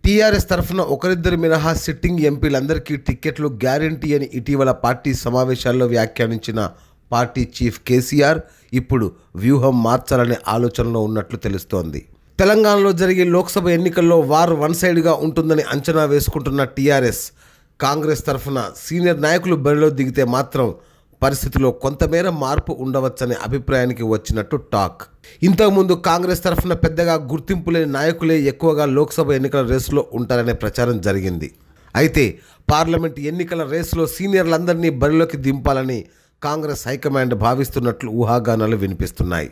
TRS తరఫున ఒకరిద్దరు మినహా సిట్టింగ్ ఎంపీలందరికీ టిక్కెట్లు గ్యారంటీ అని ఇటీవల పార్టీ సమావేశాల్లో వ్యాఖ్యానించిన పార్టీ చీఫ్ కేసీఆర్ ఇప్పుడు వ్యూహం మార్చాలనే ఆలోచనలో ఉన్నట్లు తెలుస్తోంది. తెలంగాణలో జరిగే లోక్సభ ఎన్నికల్లో వార్ వన్ సైడ్గా ఉంటుందని అంచనా వేసుకుంటున్న టీఆర్ఎస్ కాంగ్రెస్ తరఫున సీనియర్ నాయకులు బరిలో దిగితే మాత్రం పరిస్థితిలో కొంతమేర మార్పు ఉండవచ్చనే అభిప్రాయానికి వచ్చినట్టు టాక్. ఇంతకుముందు కాంగ్రెస్ తరఫున పెద్దగా గుర్తింపు లేని నాయకులే ఎక్కువగా లోక్సభ ఎన్నికల రేసులో ఉంటారనే ప్రచారం జరిగింది. అయితే పార్లమెంట్ ఎన్నికల రేసులో సీనియర్లందరినీ బరిలోకి దింపాలని కాంగ్రెస్ హైకమాండ్ భావిస్తున్నట్లు ఊహాగానాలు వినిపిస్తున్నాయి.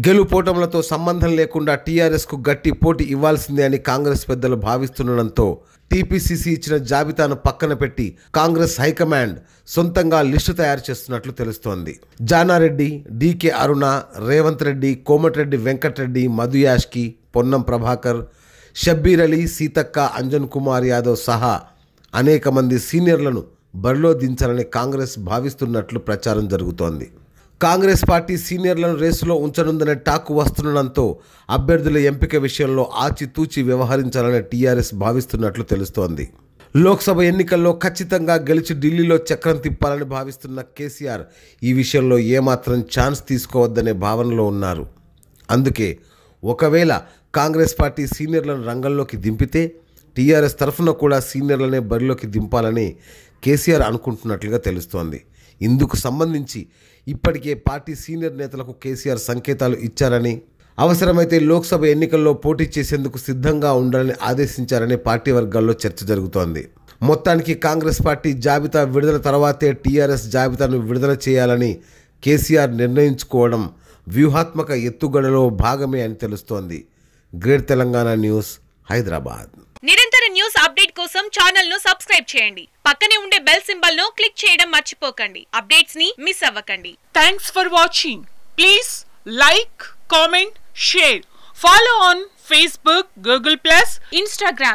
గెలుపోటములతో సంబంధం లేకుండా టీఆర్ఎస్కు గట్టి పోటీ ఇవ్వాల్సిందే అని కాంగ్రెస్ పెద్దలు భావిస్తుండడంతో టీపీసీసీ ఇచ్చిన జాబితాను పక్కన పెట్టి కాంగ్రెస్ హైకమాండ్ సొంతంగా లిస్టు తయారు చేస్తున్నట్లు తెలుస్తోంది. జానారెడ్డి, డీకే అరుణ, రేవంత్ రెడ్డి, కోమటిరెడ్డి వెంకటరెడ్డి, మధు యాష్కి, పొన్నం ప్రభాకర్, షబ్బీర్ అలీ, సీతక్క, అంజన్ కుమార్ యాదవ్ సహా అనేక మంది సీనియర్లను బరిలో దించాలని కాంగ్రెస్ భావిస్తున్నట్లు ప్రచారం జరుగుతోంది. కాంగ్రెస్ పార్టీ సీనియర్లను రేసులో ఉంచనుందనే టాక్ వస్తుండడంతో అభ్యర్థుల ఎంపిక విషయంలో ఆచితూచి వ్యవహరించాలని టీఆర్ఎస్ భావిస్తున్నట్లు తెలుస్తోంది. లోక్సభ ఎన్నికల్లో ఖచ్చితంగా గెలిచి ఢిల్లీలో చక్రం తిప్పాలని భావిస్తున్న కేసీఆర్ ఈ విషయంలో ఏమాత్రం ఛాన్స్ తీసుకోవద్దనే భావనలో ఉన్నారు. అందుకే ఒకవేళ కాంగ్రెస్ పార్టీ సీనియర్లను రంగంలోకి దింపితే టీఆర్ఎస్ తరఫున కూడా సీనియర్లనే బరిలోకి దింపాలని కేసీఆర్ అనుకుంటున్నట్లుగా తెలుస్తోంది. ఇందుకు సంబంధించి ఇప్పటికే పార్టీ సీనియర్ నేతలకు కేసీఆర్ సంకేతాలు ఇచ్చారని, అవసరమైతే లోక్సభ ఎన్నికల్లో పోటీ చేసేందుకు సిద్ధంగా ఉండాలని ఆదేశించారని పార్టీ వర్గాల్లో చర్చ జరుగుతోంది. మొత్తానికి కాంగ్రెస్ పార్టీ జాబితా విడుదల తర్వాతే టీఆర్ఎస్ జాబితాను విడుదల చేయాలని కేసీఆర్ నిర్ణయించుకోవడం వ్యూహాత్మక ఎత్తుగడలో భాగమే అని తెలుస్తోంది. Great Telangana news, Hyderabad. నిరంతర న్యూస్ అప్డేట్ కోసం ఛానల్ ను సబ్స్క్రైబ్ చేయండి. పక్కనే ఉండే బెల్ సింబల్ ను క్లిక్ చేయడం మర్చిపోకండి. అప్డేట్స్ ని మిస్ అవ్వకండి. Thanks for watching. Please like, comment, share. Follow on Facebook, Google+, Instagram